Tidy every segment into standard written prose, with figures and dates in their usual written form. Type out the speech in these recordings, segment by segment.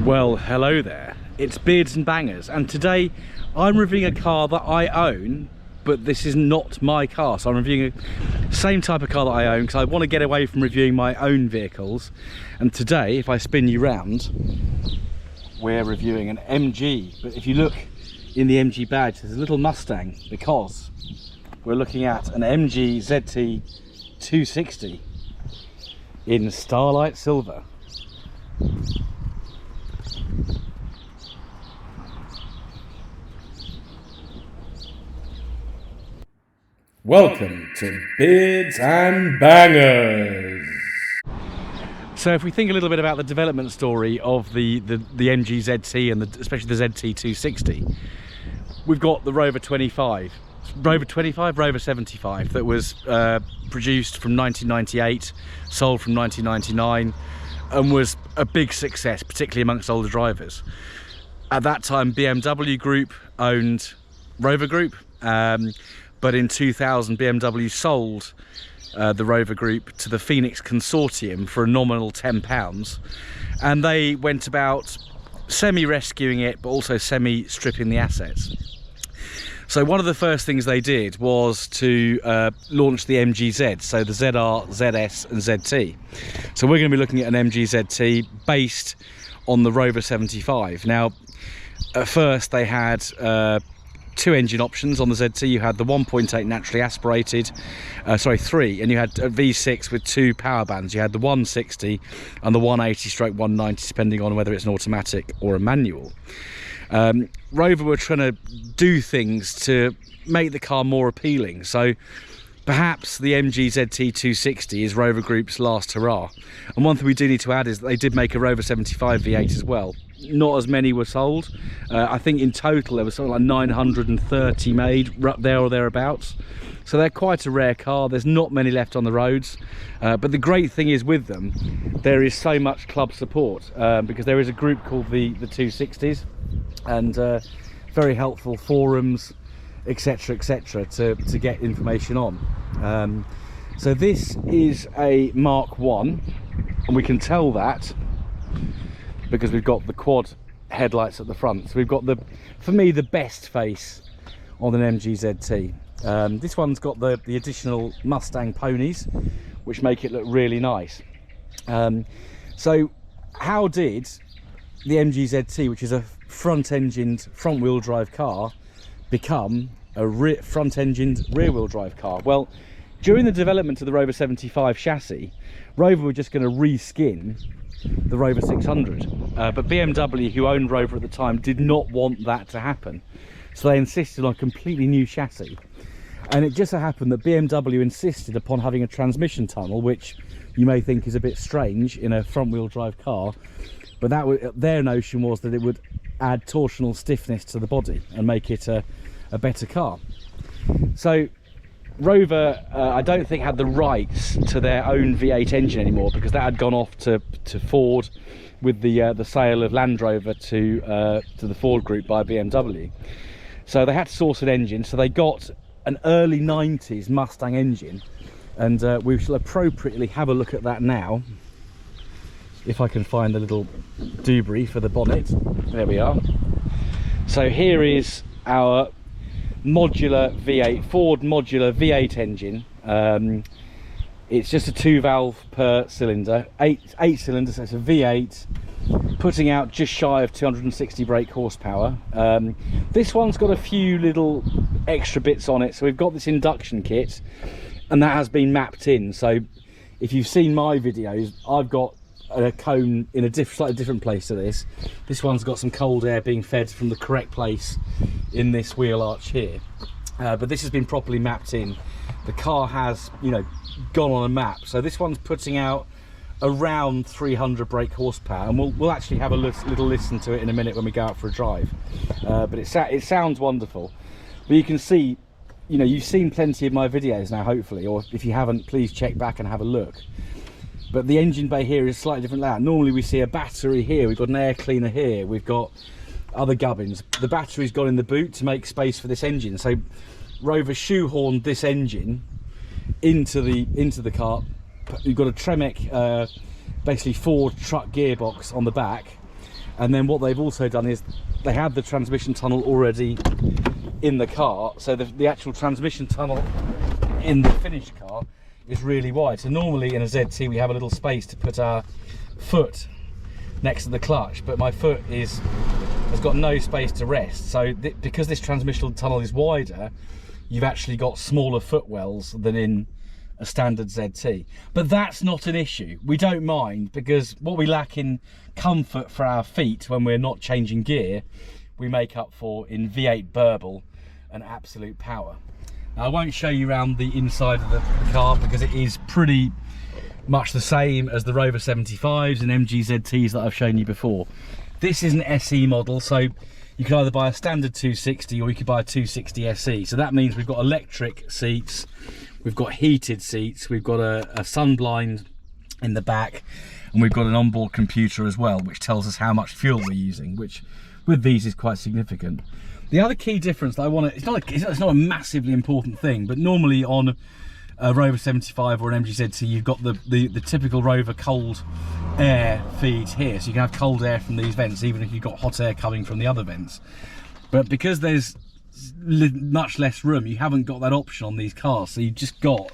Well, hello there, it's Beards and Bangers, and today I'm reviewing a car that I own, but this is not my car. So I'm reviewing the same type of car that I own because I want to get away from reviewing my own vehicles. And today, if I spin you round, we're reviewing an MG. But if you look in the MG badge, there's a little Mustang, because we're looking at an MG ZT 260 in Starlight Silver. Welcome to Beards and Bangers. So if we think a little bit about the development story of the MG ZT and especially the ZT 260, we've got the Rover 75 that was produced from 1998, sold from 1999, and was a big success, particularly amongst older drivers. At that time, BMW Group owned Rover Group, but in 2000 BMW sold the Rover Group to the Phoenix Consortium for a nominal £10, and they went about semi-rescuing it but also semi-stripping the assets. So one of the first things they did was to launch the MGZ, so the ZR, ZS and ZT. So we're going to be looking at an MG ZT based on the Rover 75. Now at first they had two engine options on the ZT. You had the 1.8 naturally aspirated, three, and you had a V6 with two power bands. You had the 160 and the 180/190, depending on whether it's an automatic or a manual. Rover were trying to do things to make the car more appealing, so perhaps the MG ZT 260 is Rover Group's last hurrah. And one thing we do need to add is that they did make a Rover 75 V8 as well. Not as many were sold. I think in total there was something like 930 made, there or thereabouts. So they're quite a rare car. There's not many left on the roads, but the great thing is with them, there is so much club support, because there is a group called the 260s, and very helpful forums, etc, etc, to get information on. So this is a Mark 1, and we can tell that because we've got the quad headlights at the front. So we've got for me, the best face on an MG ZT. This one's got the additional Mustang ponies, which make it look really nice. So how did the MG ZT, which is a front-engined front-wheel drive car, become a front-engined rear-wheel drive car? Well, during the development of the Rover 75 chassis, Rover were just going to reskin the Rover 600, but BMW, who owned Rover at the time, did not want that to happen, so they insisted on a completely new chassis. And it just so happened that BMW insisted upon having a transmission tunnel, which you may think is a bit strange in a front-wheel drive car, but their notion was that it would add torsional stiffness to the body and make it a better car. So Rover, I don't think, had the rights to their own V8 engine anymore, because that had gone off to Ford with the sale of Land Rover to the Ford Group by BMW. So they had to source an engine, so they got an early 90s Mustang engine, and we shall appropriately have a look at that now. If I can find the little doobry for the bonnet. There we are. So here is our modular V8, Ford modular V8 engine. It's just a 2-valve per cylinder, eight cylinders, so it's a V8, putting out just shy of 260 brake horsepower. This one's got a few little extra bits on it. So we've got this induction kit, and that has been mapped in. So if you've seen my videos, I've got a cone in a slightly different place to this. This one's got some cold air being fed from the correct place in this wheel arch here, but this has been properly mapped in. The car has, you know, gone on a map. So this one's putting out around 300 brake horsepower, and we'll actually have a little listen to it in a minute when we go out for a drive. But it sounds wonderful. But you can see, you know, you've seen plenty of my videos now, hopefully, or if you haven't, please check back and have a look. But the engine bay here is slightly different layout. Normally we see a battery here, we've got an air cleaner here, we've got other gubbins. The battery's gone in the boot to make space for this engine. So Rover shoehorned this engine into the car. You've got a Tremec, basically Ford truck gearbox on the back, And then what they've also done is they have the transmission tunnel already in the car, so the actual transmission tunnel in the finished car is really wide. So normally in a ZT we have a little space to put our foot next to the clutch, but my foot has got no space to rest. So because this transmission tunnel is wider, you've actually got smaller footwells than in a standard ZT. But that's not an issue. We don't mind, because what we lack in comfort for our feet when we're not changing gear, we make up for in V8 burble and absolute power. Now, I won't show you around the inside of the car because it is pretty much the same as the Rover 75s and MG ZTs that I've shown you before. This is an SE model, so you can either buy a standard 260 or you could buy a 260 SE. So that means we've got electric seats, we've got heated seats, we've got a sun blind in the back, and we've got an onboard computer as well, which tells us how much fuel we're using, which with these is quite significant. The other key difference that I want to, it's not a massively important thing, but normally on a Rover 75 or an MG ZT, you've got the typical Rover cold air feed here, so you can have cold air from these vents even if you've got hot air coming from the other vents. But because there's much less room, you haven't got that option on these cars, so you've just got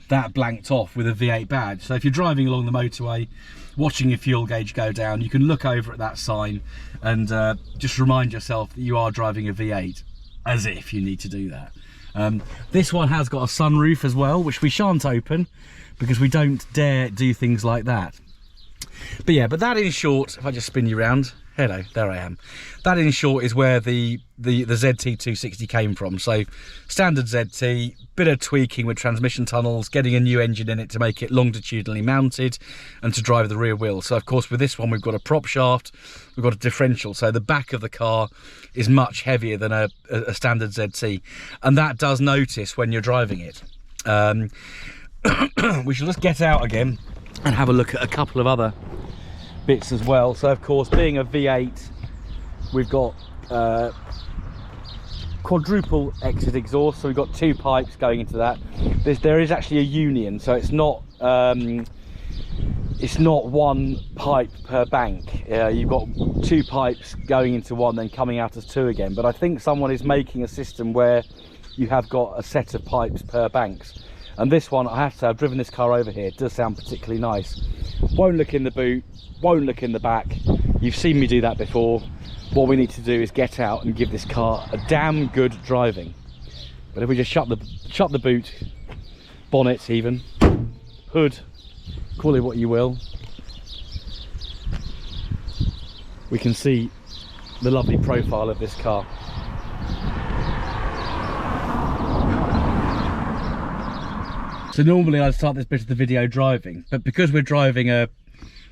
that blanked off with a V8 badge. So if you're driving along the motorway watching your fuel gauge go down, you can look over at that sign and just remind yourself that you are driving a V8, as if you need to do that. This one has got a sunroof as well, which we shan't open because we don't dare do things like that. But yeah, but that in short, if I just spin you around, hello, there I am. That in short is where the ZT260 came from. So standard ZT, bit of tweaking with transmission tunnels, getting a new engine in it to make it longitudinally mounted and to drive the rear wheel. So of course with this one we've got a prop shaft, we've got a differential, so the back of the car is much heavier than a standard ZT, and that does notice when you're driving it. We shall just get out again and have a look at a couple of other bits as well. So of course, being a V8, we've got quadruple exit exhaust, so we've got two pipes going into that. There is actually a union, so it's not one pipe per bank. You've got two pipes going into one, then coming out as two again. But I think someone is making a system where you have got a set of pipes per banks. And this one, I have to say, I've driven this car over here, it does sound particularly nice. Won't look in the boot, won't look in the back. You've seen me do that before. What we need to do is get out and give this car a damn good driving. But if we just shut the boot, bonnet even, hood, call it what you will, we can see the lovely profile of this car. So normally I'd start this bit of the video driving, but because we're driving a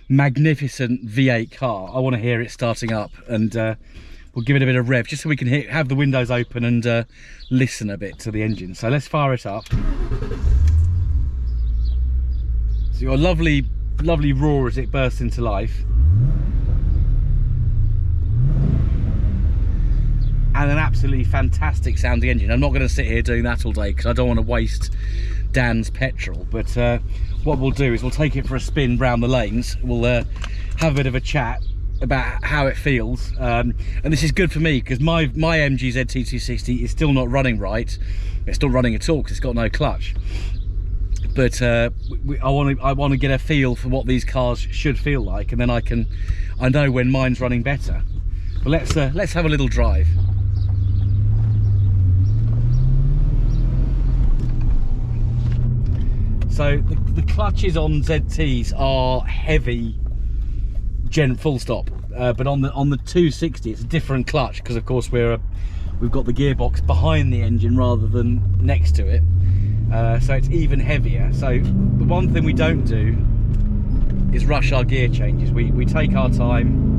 magnificent V8 car, I want to hear it starting up, and we'll give it a bit of rev just so we can have the windows open and listen a bit to the engine. So let's fire it up. So you've got a lovely roar as it bursts into life, and an absolutely fantastic sounding engine. I'm not going to sit here doing that all day because I don't want to waste Dan's petrol, but what we'll do is we'll take it for a spin round the lanes. We'll have a bit of a chat about how it feels, and this is good for me because my MG ZT260 is still not running right. It's not running at all because it's got no clutch. But I want to get a feel for what these cars should feel like, and then I know when mine's running better. But let's have a little drive. So the clutches on ZTs are heavy, full stop. But on the 260, it's a different clutch because, of course, we've got the gearbox behind the engine rather than next to it. So it's even heavier. So the one thing we don't do is rush our gear changes. We take our time.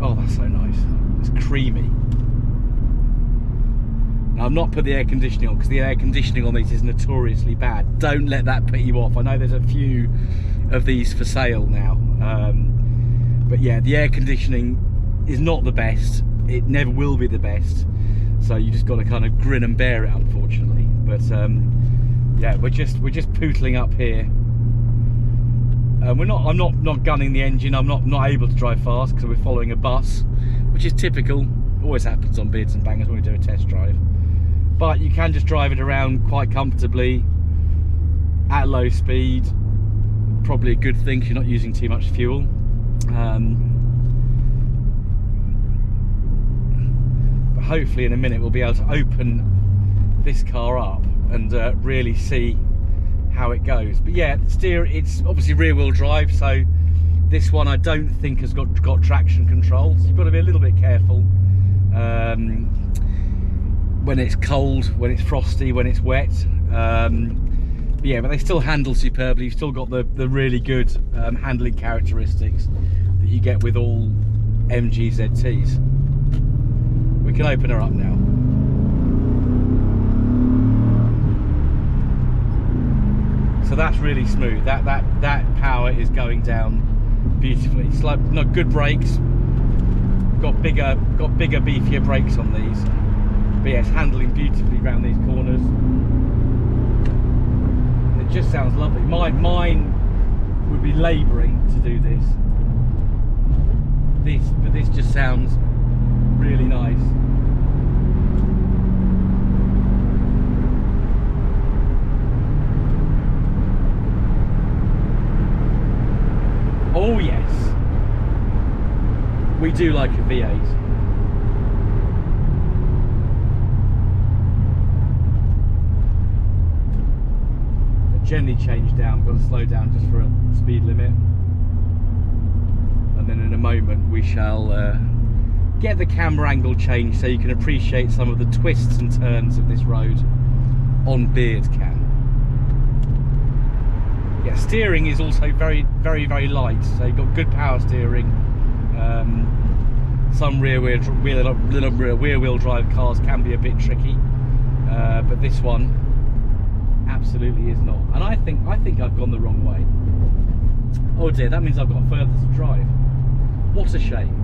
Oh, that's so nice. It's creamy. Now, I've not put the air conditioning on because the air conditioning on these is notoriously bad. Don't let that put you off. I know there's a few of these for sale now, but yeah, the air conditioning is not the best. It never will be the best, so you just got to kind of grin and bear it, unfortunately. But yeah, we're just pootling up here. I'm not gunning the engine. I'm not able to drive fast because we're following a bus, which is typical. Always happens on Beards and Bangers when we do a test drive. But you can just drive it around quite comfortably at low speed. Probably a good thing because you're not using too much fuel. But hopefully in a minute we'll be able to open this car up and really see how it goes. But yeah, it's obviously rear wheel drive, so this one I don't think has got traction control, so you've got to be a little bit careful when it's cold, when it's frosty, when it's wet. But yeah, but they still handle superbly. You've still got the really good handling characteristics that you get with all MG ZTs. We can open her up now. So that's really smooth. That power is going down beautifully. It's like not good brakes. Got bigger, beefier brakes on these. But yeah, it's handling beautifully around these corners. And it just sounds lovely. Mine would be labouring to do this. But this just sounds really nice. Oh yes, we do like a V8. Gently change down, got to slow down just for a speed limit. And then in a moment we shall get the camera angle changed so you can appreciate some of the twists and turns of this road on Beard Cam. Yeah, steering is also very light, so you've got good power steering. Some rear wheel drive cars can be a bit tricky, but this one absolutely is not. And I think I've gone the wrong way. Oh dear, that means I've got further to drive. What a shame.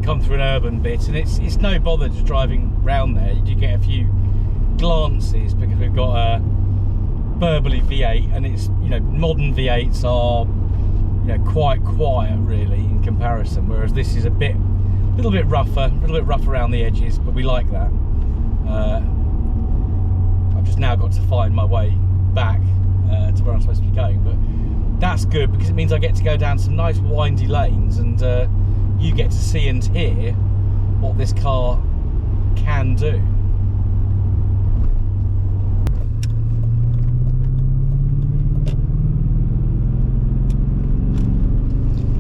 Come through an urban bit, and it's no bother just driving round there. You do get a few glances because we've got a BURBLY V8, and it's, you know, modern V8s are, you know, quite quiet really in comparison, whereas this is a little bit rough around the edges, but we like that. I've just now got to find my way back to where I'm supposed to be going, but that's good because it means I get to go down some nice windy lanes, and you get to see and hear what this car can do.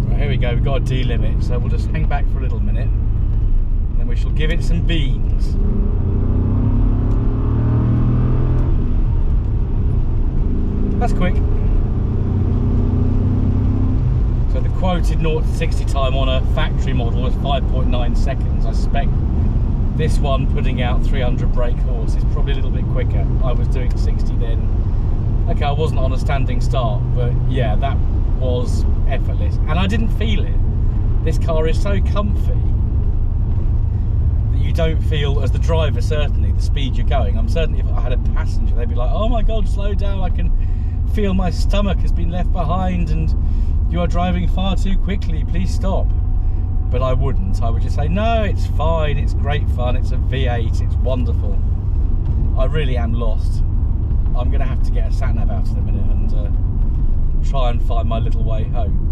Right, here we go, we've got a delimit, so we'll just hang back for a little minute, and then we shall give it some beans. That's quick. So the quoted 0 to 60 time on a factory model was 5.9 seconds. I suspect this one, putting out 300 brake horse, is probably a little bit quicker. I was doing 60 then. Okay, I wasn't on a standing start, but yeah, that was effortless. And I didn't feel it. This car is so comfy that you don't feel, as the driver certainly, the speed you're going. I'm certain if I had a passenger, they'd be like, oh my God, slow down. I can feel my stomach has been left behind and you are driving far too quickly, please stop. But I wouldn't. I would just say, no, it's fine, it's great fun, it's a V8, it's wonderful. I really am lost. I'm going to have to get a sat-nav out in a minute and try and find my little way home.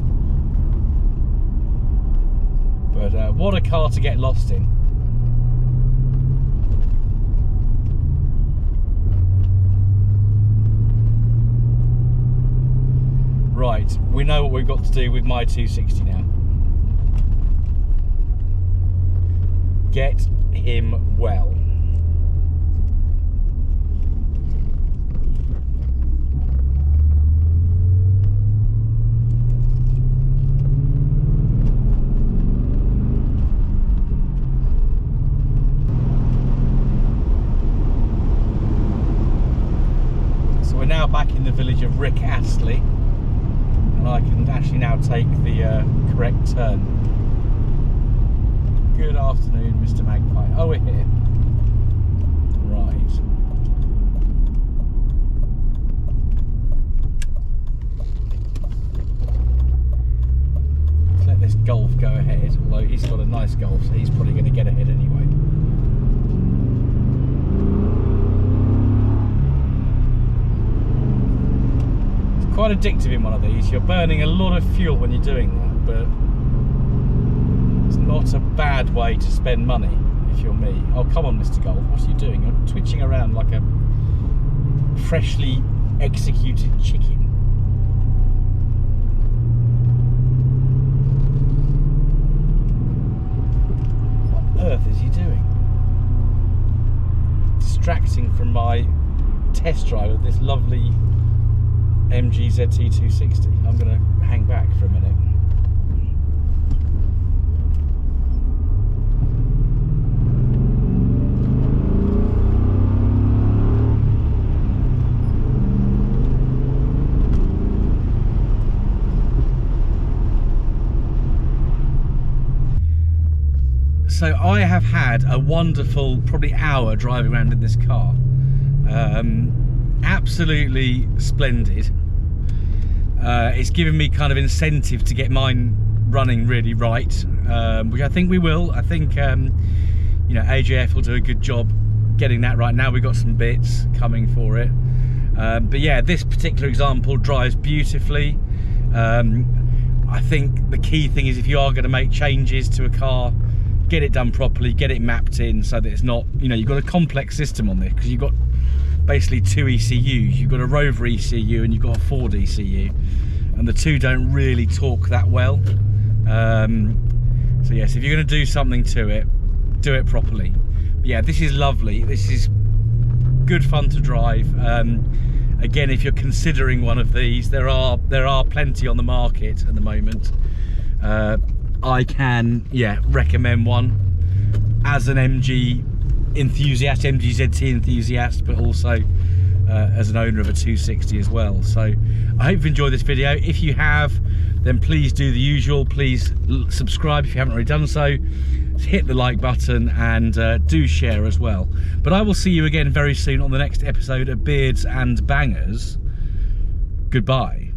But what a car to get lost in. Right, we know what we've got to do with my 260 now. Get him well. So we're now back in the village of Rick Astley, and I can actually now take the correct turn. Good afternoon, Mr. Magpie. Oh, we're here. Right. although he's got a nice Golf, so he's probably going to get ahead anyway. It's quite addictive in one of these. You're burning a lot of fuel when you're doing that, but it's not a bad way to spend money if you're me. Oh, come on, Mr. Golf, what are you doing? You're twitching around like a freshly executed chicken. What on earth is he doing? Distracting from my test drive of this lovely MG ZT260. I'm going to hang back for a minute. So I have had a wonderful, probably hour driving around in this car. Absolutely splendid. It's given me kind of incentive to get mine running really right, which I think we will. I think you know, AJF will do a good job getting that right. Now we've got some bits coming for it. But yeah, this particular example drives beautifully. I think the key thing is if you are going to make changes to a car, get it done properly, get it mapped in so that it's not, you know, you've got a complex system on this because you've got basically two ECUs. You've got a Rover ECU and you've got a Ford ECU, and the two don't really talk that well. So yes, if you're going to do something to it, do it properly. But yeah, this is lovely. This is good fun to drive. Again, if you're considering one of these, there are plenty on the market at the moment. I can, yeah, recommend one as an MG enthusiast, MG ZT enthusiast, but also as an owner of a 260 as well. So I hope you've enjoyed this video. If you have, then please do the usual. Please subscribe if you haven't already done so. Hit the like button and do share as well. But I will see you again very soon on the next episode of Beards and Bangers. Goodbye.